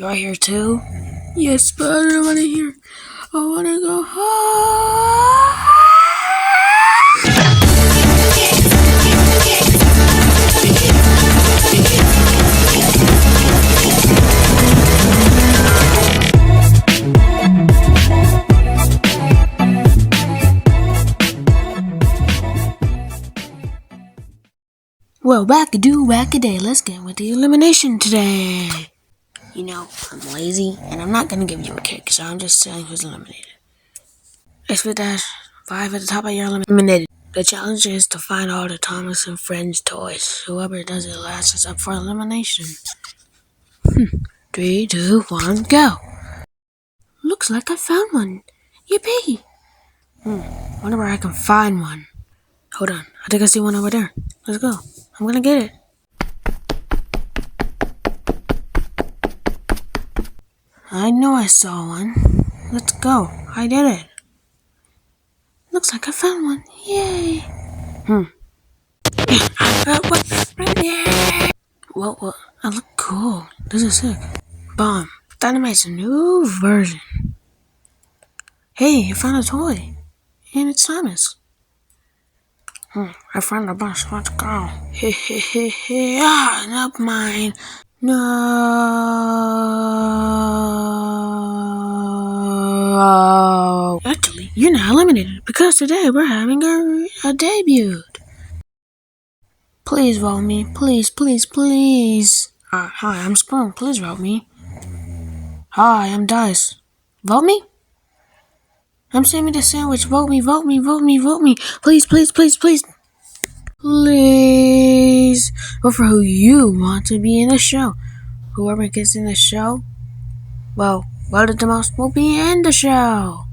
You're here too? Yes, but I don't want to hear. I want to go home. Well, whack-a-day, let's get with the elimination today. You know, I'm lazy, and I'm not gonna give you a kick, so I'm just saying who's eliminated. X-5 at the top of your eliminated. The challenge is to find all the Thomas and Friends toys. Whoever does it last is up for elimination. 3, 2, 1, go! Looks like I found one. Yippee! Wonder where I can find one. Hold on, I think I see one over there. Let's go. I'm gonna get it. I know I saw one. Let's go. I did it. Looks like I found one. Yay! What? I look cool. This is sick. Bomb. Dynamite's a new version. Hey, I found a toy. And it's Thomas. I found a bunch. Let's go. Not mine. No. Actually, you're not eliminated because today we're having a debut. Please vote me. Please. Hi, I'm Spoon. Please vote me. Hi, I'm Dice. Vote me? I'm Sammy the Sandwich. Vote me. Please. Please. Vote for who you want to be in the show. Whoever gets in the show, well, voted the most will be in the show.